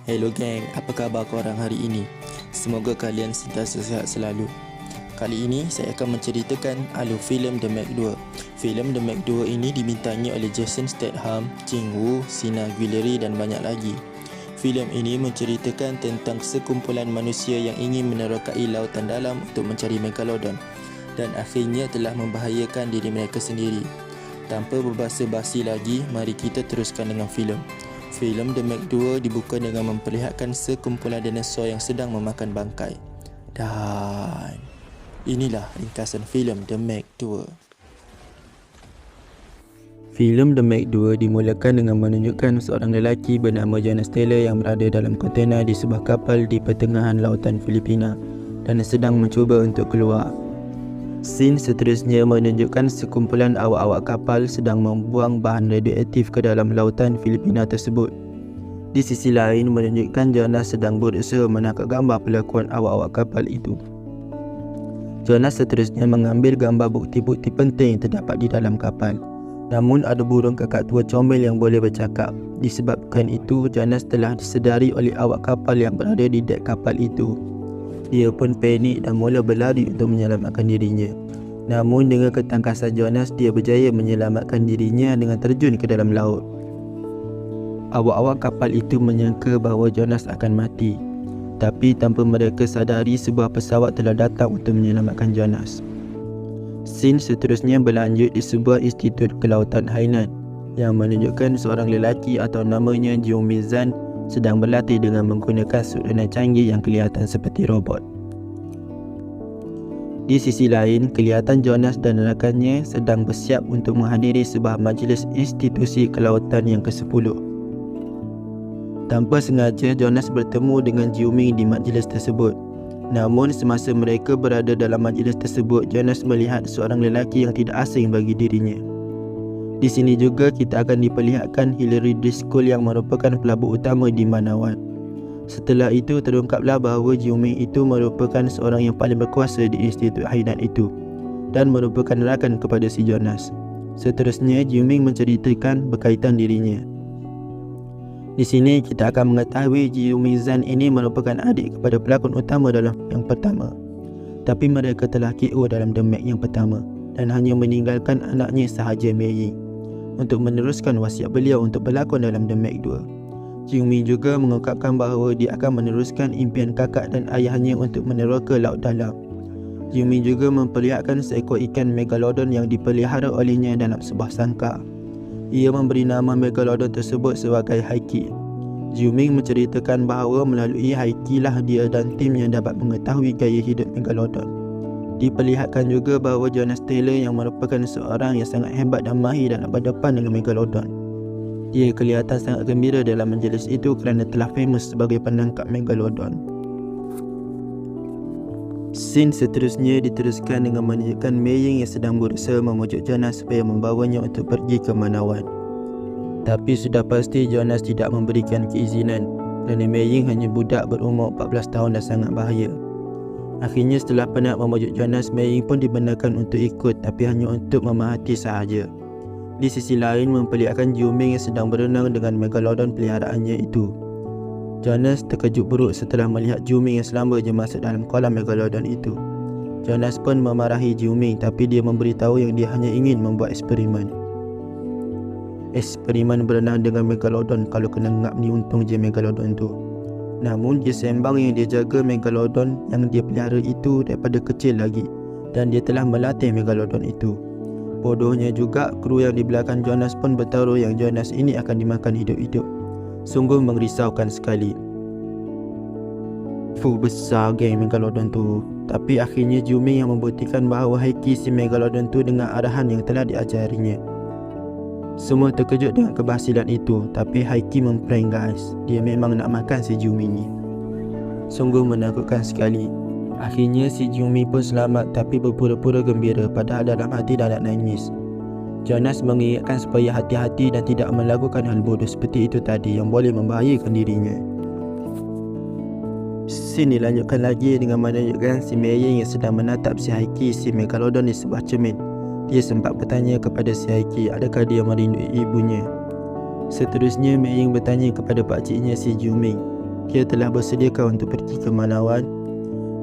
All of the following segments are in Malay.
Hello gang, apa khabar korang hari ini? Semoga kalian sentiasa sihat selalu. Kali ini saya akan menceritakan alur filem The Meg 2. Filem The Meg 2 ini dibintangi oleh Jason Statham, Jing Woo, Sina Guillory dan banyak lagi. Filem ini menceritakan tentang sekumpulan manusia yang ingin menerokai lautan dalam untuk mencari Megalodon dan akhirnya telah membahayakan diri mereka sendiri. Tanpa berbasa-basi lagi, mari kita teruskan dengan filem. Filem The Meg 2 dibuka dengan memperlihatkan sekumpulan dinosaur yang sedang memakan bangkai. Dan inilah ringkasan filem The Meg 2. Filem The Meg 2 dimulakan dengan menunjukkan seorang lelaki bernama Jonas Taylor yang berada dalam kontena di sebuah kapal di pertengahan lautan Filipina dan sedang mencuba untuk keluar. Scene seterusnya menunjukkan sekumpulan awak-awak kapal sedang membuang bahan radioaktif ke dalam lautan Filipina tersebut. Di sisi lain menunjukkan Jonas sedang berusaha menangkap gambar pelakuan awak-awak kapal itu. Jonas seterusnya mengambil gambar bukti-bukti penting yang terdapat di dalam kapal. Namun ada burung kakak tua comel yang boleh bercakap. Disebabkan itu, Jonas telah disedari oleh awak kapal yang berada di dek kapal itu. Dia pun panik dan mula berlari untuk menyelamatkan dirinya. Namun dengan ketangkasan Jonas, dia berjaya menyelamatkan dirinya dengan terjun ke dalam laut. Awak-awak kapal itu menyangka bahawa Jonas akan mati. Tapi tanpa mereka sadari, sebuah pesawat telah datang untuk menyelamatkan Jonas. Scene seterusnya berlanjut di sebuah institut kelautan Hainan yang menunjukkan seorang lelaki atau namanya Jiu Mizan sedang berlatih dengan menggunakan sudana canggih yang kelihatan seperti robot. Di sisi lain, kelihatan Jonas dan rakannya sedang bersiap untuk menghadiri sebuah majlis institusi kelautan yang ke-10. Tanpa sengaja, Jonas bertemu dengan Jiu Ming di majlis tersebut. Namun semasa mereka berada dalam majlis tersebut, Jonas melihat seorang lelaki yang tidak asing bagi dirinya. Di sini juga kita akan diperlihatkan Hilary Driscoll yang merupakan pelabur utama di Manawan. Setelah itu terungkaplah bahawa Jiu Ming itu merupakan seorang yang paling berkuasa di Institut Hainan itu dan merupakan rakan kepada si Jonas. Seterusnya Jiu Ming menceritakan berkaitan dirinya. Di sini kita akan mengetahui Jiu Mizan ini merupakan adik kepada pelakon utama dalam yang pertama. Tapi mereka telah KO dalam The Meg yang pertama dan hanya meninggalkan anaknya sahaja Mei untuk meneruskan wasiat beliau untuk berlakon dalam The Meg 2. Jiu Ming juga mengungkapkan bahawa dia akan meneruskan impian kakak dan ayahnya untuk meneroka laut dalam. Jiu Ming juga memperlihatkan seekor ikan Megalodon yang dipelihara olehnya dalam sebuah sangkar. Ia memberi nama Megalodon tersebut sebagai Haiki. Jiu Ming menceritakan bahawa melalui Haiki lah dia dan tim yang dapat mengetahui gaya hidup Megalodon. Diperlihatkan juga bahawa Jonas Taylor yang merupakan seorang yang sangat hebat dan mahir dalam berdepan dengan Megalodon. Dia kelihatan sangat gembira dalam majlis itu kerana telah famous sebagai penangkap Megalodon. Scene seterusnya diteruskan dengan menunjukkan Mei Ying yang sedang berusaha memujuk Jonas supaya membawanya untuk pergi ke Manawan. Tapi sudah pasti Jonas tidak memberikan keizinan kerana Mei Ying hanya budak berumur 14 tahun dan sangat bahaya. Akhirnya setelah penat memujuk Jonas, Mei Ying pun dibenarkan untuk ikut tapi hanya untuk memerhati sahaja. Di sisi lain memperlihatkan Jiu Ming yang sedang berenang dengan Megalodon peliharaannya itu. Jonas terkejut buruk setelah melihat Jiu Ming yang selamba je masuk dalam kolam Megalodon itu. Jonas pun memarahi Jiu Ming tapi dia memberitahu yang dia hanya ingin membuat eksperimen. Eksperimen berenang dengan Megalodon, kalau kena ngap ni untung je Megalodon tu. Namun dia sembang yang dia jaga Megalodon yang dia pelihara itu daripada kecil lagi dan dia telah melatih Megalodon itu. Bodohnya juga, kru yang di belakang Jonas pun bertaruh yang Jonas ini akan dimakan hidup-hidup. Sungguh merisaukan sekali. Besar geng Megalodon tu. Tapi akhirnya Jiu Ming yang membuktikan bahawa Haiki si Megalodon tu dengan arahan yang telah diajarinya. Semua terkejut dengan keberhasilan itu, tapi Haiki memprank guys. Dia memang nak makan si Jiu Ming ni. Sungguh menakutkan sekali. Akhirnya si Jiu Ming pun selamat tapi berpura-pura gembira padahal dalam hati dah nak nangis. Jonas mengingatkan supaya hati-hati dan tidak melakukan hal bodoh seperti itu tadi yang boleh membahayakan dirinya. Scene dilanjutkan lagi dengan menunjukkan si Mei Ying yang sedang menatap si Haiki si Megalodon di sebuah cermin. Dia sempat bertanya kepada si Haiki adakah dia merindui ibunya. Seterusnya Mei Ying bertanya kepada pakciknya si Jiu Ming Dia telah bersediakan untuk pergi ke Manawan.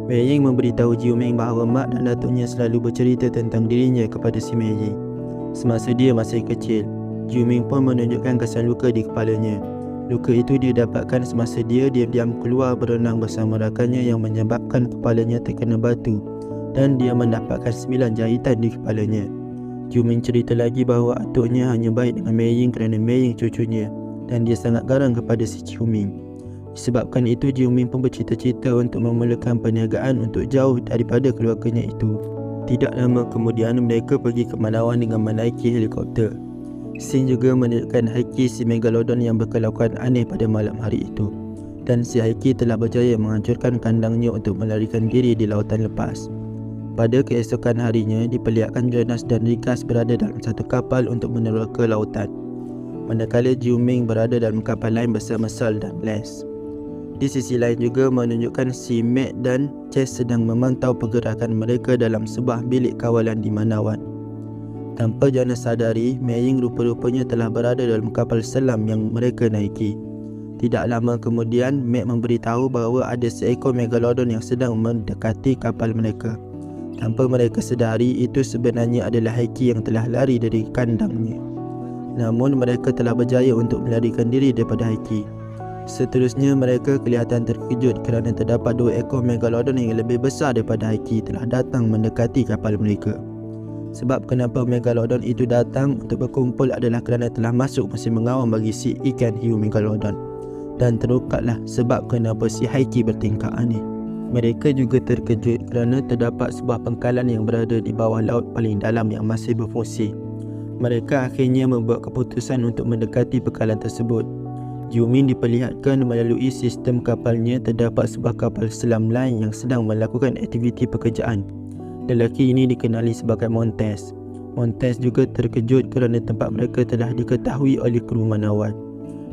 Mei Ying memberitahu Jiu Ming bahawa mak dan datuknya selalu bercerita tentang dirinya kepada si Mei Ying semasa dia masih kecil. Jiu Ming pun menunjukkan kesan luka di kepalanya. Luka itu dia dapatkan semasa dia diam-diam keluar berenang bersama rakannya yang menyebabkan kepalanya terkena batu dan dia mendapatkan 9 jahitan di kepalanya. Jiu Ming cerita lagi bahawa atuknya hanya baik dengan Mei Ying kerana Mei Ying cucunya dan dia sangat garang kepada si Jiu Ming. Disebabkan itu, Jiu Ming pun bercita-cita untuk memulakan perniagaan untuk jauh daripada keluarganya itu. Tidak lama kemudian, mereka pergi ke Manawan dengan menaiki helikopter. Scene juga menunjukkan Haiki si Megalodon yang berkelakuan aneh pada malam hari itu. Dan si Haiki telah berjaya menghancurkan kandangnya untuk melarikan diri di lautan lepas. Pada keesokan harinya, diperlihatkan Jonas dan Rikas berada dalam satu kapal untuk meneroka lautan, manakala Jiu Ming berada dalam kapal lain bersama Sal dan Les. Di sisi lain juga menunjukkan si Matt dan Chess sedang memantau pergerakan mereka dalam sebuah bilik kawalan di Manawan. Tanpa Jonas sadari, Mei Ying rupa-rupanya telah berada dalam kapal selam yang mereka naiki. Tidak lama kemudian, Matt memberitahu bahawa ada seekor Megalodon yang sedang mendekati kapal mereka. Tanpa mereka sedari, itu sebenarnya adalah Haiki yang telah lari dari kandangnya. Namun mereka telah berjaya untuk melarikan diri daripada Haiki. Seterusnya, mereka kelihatan terkejut kerana terdapat 2 ekor Megalodon yang lebih besar daripada Haiki telah datang mendekati kapal mereka. Sebab kenapa Megalodon itu datang untuk berkumpul adalah kerana telah masuk musim mengawam bagi si ikan hiu Megalodon. Dan terungkaplah sebab kenapa si Haiki bertingkah aneh. Mereka juga terkejut kerana terdapat sebuah pangkalan yang berada di bawah laut paling dalam yang masih berfungsi. Mereka akhirnya membuat keputusan untuk mendekati pangkalan tersebut. Jiu Ming diperlihatkan melalui sistem kapalnya terdapat sebuah kapal selam lain yang sedang melakukan aktiviti pekerjaan. Lelaki ini dikenali sebagai Montes. Montes juga terkejut kerana tempat mereka telah diketahui oleh kru Manawan.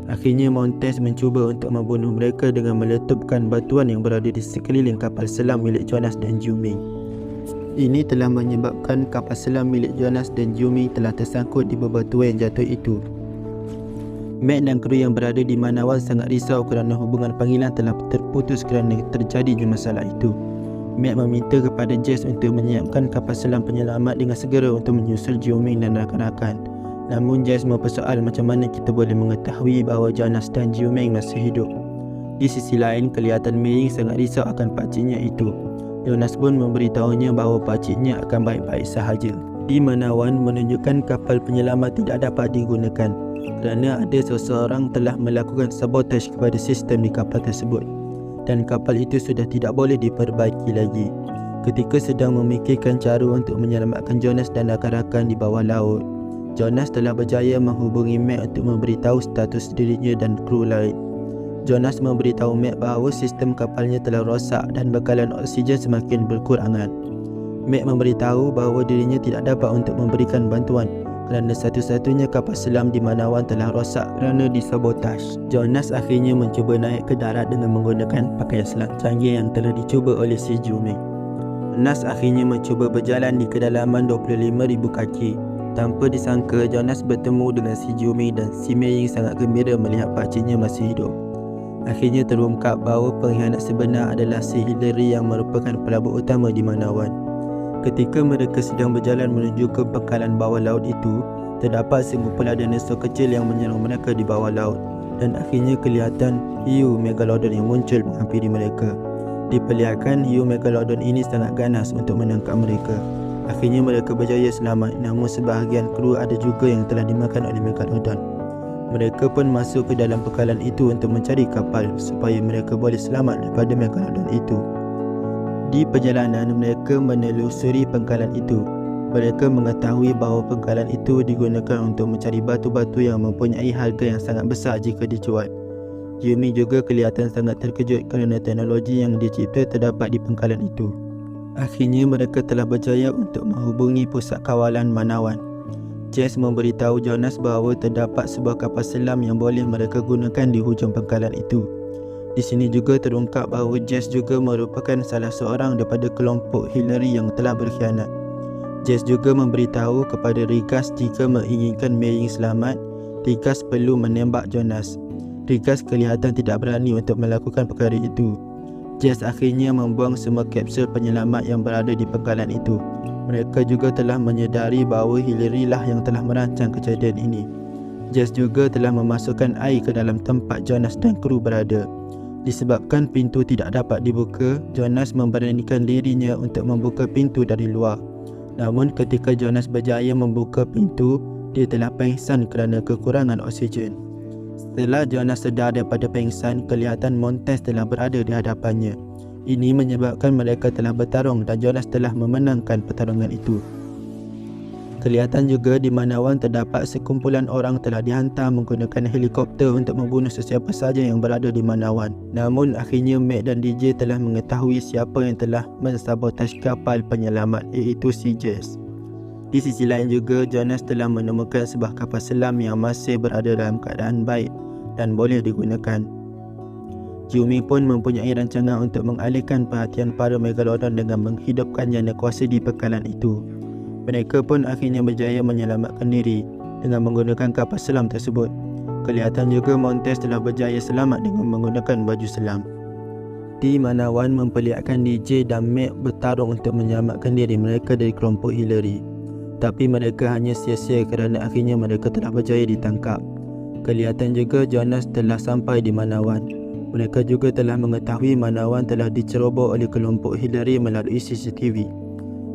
Akhirnya Montes mencuba untuk membunuh mereka dengan meletupkan batuan yang berada di sekeliling kapal selam milik Jonas dan Jiu Ming. Ini telah menyebabkan kapal selam milik Jonas dan Jiu Ming telah tersangkut di bebatuan yang jatuh itu. Matt dan kru yang berada di Manawan sangat risau kerana hubungan panggilan telah terputus kerana terjadinya masalah itu. Matt meminta kepada Jess untuk menyiapkan kapal selam penyelamat dengan segera untuk menyusul Jiu Ming dan rakan-rakan. Namun Jess mempersoal macam mana kita boleh mengetahui bahawa Jonas dan Jiu Ming masih hidup. Di sisi lain, kelihatan Mei Ying sangat risau akan pakciknya itu. Jonas pun memberitahunya bahawa pakciknya akan baik-baik sahaja. Di Manawan menunjukkan kapal penyelamat tidak dapat digunakan kerana ada seseorang telah melakukan sabotaj kepada sistem di kapal tersebut dan kapal itu sudah tidak boleh diperbaiki lagi. Ketika sedang memikirkan cara untuk menyelamatkan Jonas dan rakan-rakan di bawah laut, Jonas telah berjaya menghubungi Matt untuk memberitahu status dirinya dan kru lain. Jonas memberitahu Matt bahawa sistem kapalnya telah rosak dan bekalan oksigen semakin berkurangan. Matt memberitahu bahawa dirinya tidak dapat untuk memberikan bantuan kerana satu-satunya kapal selam di Manawan telah rosak kerana disabotaj. Jonas akhirnya mencuba naik ke darat dengan menggunakan pakaian selam canggih yang telah dicuba oleh si Jiu Ming. Jonas akhirnya mencuba berjalan di kedalaman 25,000 kaki. Tanpa disangka, Jonas bertemu dengan si Jiu Ming dan si Mei Ying sangat gembira melihat pakciknya masih hidup. Akhirnya terungkap bahawa pengkhianat sebenar adalah si Hillary yang merupakan pelabur utama di Manawan. Ketika mereka sedang berjalan menuju ke pangkalan bawah laut itu, terdapat sekumpulan dinosaur kecil yang menyerang mereka di bawah laut dan akhirnya kelihatan hiu Megalodon yang muncul menghampiri mereka. Diperlihatkan hiu Megalodon ini sangat ganas untuk menangkap mereka. Akhirnya mereka berjaya selamat, namun sebahagian kru ada juga yang telah dimakan oleh Megalodon. Mereka pun masuk ke dalam pangkalan itu untuk mencari kapal supaya mereka boleh selamat daripada Megalodon itu. Di perjalanan mereka menelusuri pangkalan itu, mereka mengetahui bahawa pangkalan itu digunakan untuk mencari batu-batu yang mempunyai harga yang sangat besar jika dijual. Jiu Ming juga kelihatan sangat terkejut kerana teknologi yang dicipta terdapat di pangkalan itu. Akhirnya mereka telah berjaya untuk menghubungi pusat kawalan Manawan. Jess memberitahu Jonas bahawa terdapat sebuah kapal selam yang boleh mereka gunakan di hujung pangkalan itu. Di sini juga terungkap bahawa Jess juga merupakan salah seorang daripada kelompok Hillary yang telah berkhianat. Jess juga memberitahu kepada Rikas jika menginginkan Mei Ying selamat, Rikas perlu menembak Jonas. Rigas kelihatan tidak berani untuk melakukan perkara itu. Jess akhirnya membuang semua kapsul penyelamat yang berada di penggalan itu. Mereka juga telah menyedari bahawa Hillary lah yang telah merancang kejadian ini. Jess juga telah memasukkan air ke dalam tempat Jonas dan kru berada. Disebabkan pintu tidak dapat dibuka, Jonas memberanikan dirinya untuk membuka pintu dari luar. Namun ketika Jonas berjaya membuka pintu, dia telah pengsan kerana kekurangan oksigen. Setelah Jonas sedar daripada pengsan, kelihatan Montez telah berada di hadapannya. Ini menyebabkan mereka telah bertarung dan Jonas telah memenangkan pertarungan itu. Kelihatan juga di Manawan terdapat sekumpulan orang telah dihantar menggunakan helikopter untuk membunuh sesiapa sahaja yang berada di Manawan. Namun akhirnya Mac dan DJ telah mengetahui siapa yang telah mensabotase kapal penyelamat, iaitu si Jess. Di sisi lain juga, Jonas telah menemukan sebuah kapal selam yang masih berada dalam keadaan baik dan boleh digunakan. Jiumi pun mempunyai rancangan untuk mengalihkan perhatian para Megalodon dengan menghidupkan jana kuasa di pangkalan itu. Mereka pun akhirnya berjaya menyelamatkan diri dengan menggunakan kapal selam tersebut. Kelihatan juga Montez telah berjaya selamat dengan menggunakan baju selam. Di Manawan memperlihatkan DJ dan Mac bertarung untuk menyelamatkan diri mereka dari kelompok Hillary. Tapi mereka hanya sia-sia kerana akhirnya mereka telah berjaya ditangkap. Kelihatan juga Jonas telah sampai di Manawan. Mereka juga telah mengetahui Manawan telah diceroboh oleh kelompok Hillary melalui CCTV.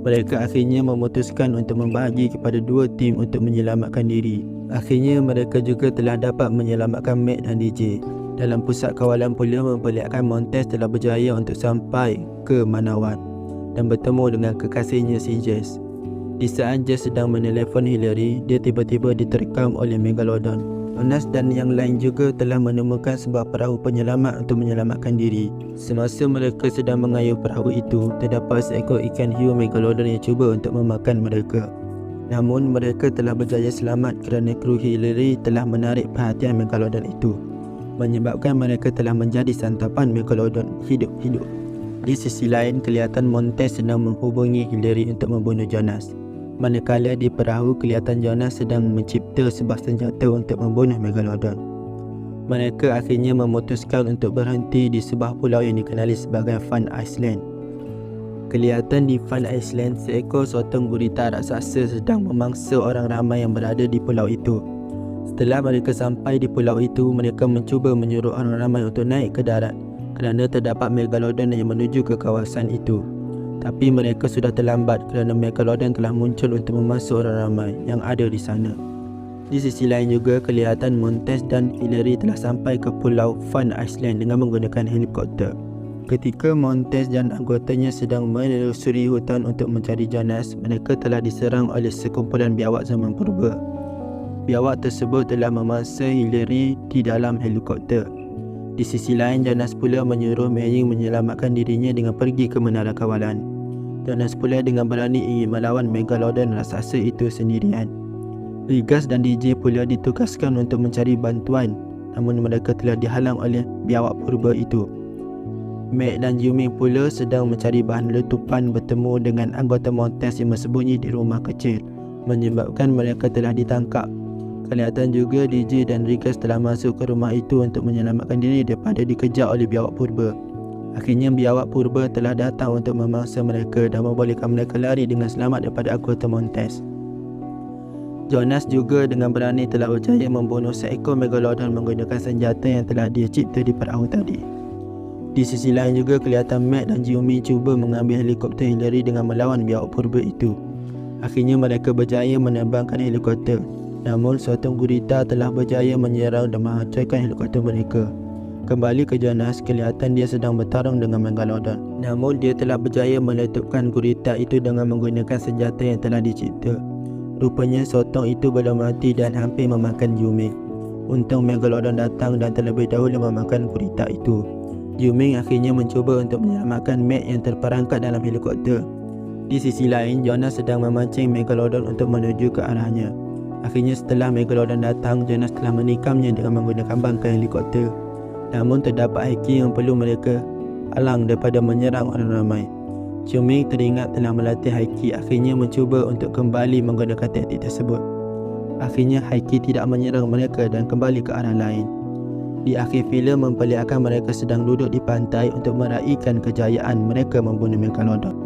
Mereka akhirnya memutuskan untuk membahagi kepada dua tim untuk menyelamatkan diri. Akhirnya mereka juga telah dapat menyelamatkan Mac dan DJ. Dalam pusat kawalan pula memperlihatkan Montez telah berjaya untuk sampai ke Manawan dan bertemu dengan kekasihnya si Jess. Di saat Jess sedang menelefon Hillary, dia tiba-tiba diterkam oleh Megalodon. Jonas dan yang lain juga telah menemukan sebuah perahu penyelamat untuk menyelamatkan diri. Semasa mereka sedang mengayuh perahu itu, terdapat seekor ikan hiu Megalodon yang cuba untuk memakan mereka. Namun mereka telah berjaya selamat kerana kru Hillary telah menarik perhatian Megalodon itu, menyebabkan mereka telah menjadi santapan Megalodon hidup-hidup. Di sisi lain, kelihatan Montez sedang menghubungi Hillary untuk membunuh Jonas. Manakala di perahu, kelihatan Jonas sedang mencipta sebuah senjata untuk membunuh Megalodon. Mereka akhirnya memutuskan untuk berhenti di sebuah pulau yang dikenali sebagai Fun Island. Kelihatan di Fun Island, seekor sotong gurita raksasa sedang memangsa orang ramai yang berada di pulau itu. Setelah mereka sampai di pulau itu, mereka mencuba menyuruh orang ramai untuk naik ke darat kerana terdapat Megalodon yang menuju ke kawasan itu. Tapi mereka sudah terlambat kerana Megalodon telah muncul untuk memangsa orang ramai yang ada di sana. Di sisi lain juga, kelihatan Montez dan Hillary telah sampai ke pulau Fun Island dengan menggunakan helikopter. Ketika Montez dan anggotanya sedang menelusuri hutan untuk mencari Jonas, mereka telah diserang oleh sekumpulan biawak zaman purba. Biawak tersebut telah memangsa Hillary di dalam helikopter. Di sisi lain, Jonas pula menyuruh Maying menyelamatkan dirinya dengan pergi ke menara kawalan. Jonas pula dengan berani ingin melawan Megalodon raksasa itu sendirian. Rigas dan DJ pula ditugaskan untuk mencari bantuan, namun mereka telah dihalang oleh biawak purba itu. Mac dan Jiumi pula sedang mencari bahan letupan bertemu dengan anggota Montez yang bersembunyi di rumah kecil, menyebabkan mereka telah ditangkap. Kelihatan juga DJ dan Rigas telah masuk ke rumah itu untuk menyelamatkan diri daripada dikejar oleh biawak purba. Akhirnya biawak purba telah datang untuk memangsa mereka dan membolehkan mereka lari dengan selamat daripada anggota Montez. Jonas juga dengan berani telah berjaya membunuh seekor Megalodon menggunakan senjata yang telah dia cipta di perahu tadi. Di sisi lain juga, kelihatan Mac dan Jiumi cuba mengambil helikopter Hillary dengan melawan biawak purba itu. Akhirnya mereka berjaya menerbangkan helikopter. Namun sotong gurita telah berjaya menyerang dan menghancurkan helikopter mereka. Kembali ke Jonas, kelihatan dia sedang bertarung dengan Megalodon. Namun dia telah berjaya meletupkan gurita itu dengan menggunakan senjata yang telah dicipta. Rupanya sotong itu belum mati dan hampir memakan Jiumi. Untung Megalodon datang dan terlebih dahulu memakan gurita itu. Jiumi akhirnya mencuba untuk menyelamatkan Mac yang terperangkap dalam helikopter. Di sisi lain, Jonas sedang memancing Megalodon untuk menuju ke arahnya. Akhirnya setelah Megalodon datang, Jonas telah menikamnya dengan menggunakan bangkai helikopter. Namun terdapat haki yang perlu mereka halang daripada menyerang orang ramai. Jiumi teringat telah melatih haki, akhirnya mencuba untuk kembali menggunakan taktik tersebut. Akhirnya haki tidak menyerang mereka dan kembali ke arah lain. Di akhir filem memperlihatkan mereka sedang duduk di pantai untuk meraihkan kejayaan mereka membunuh Megalodon.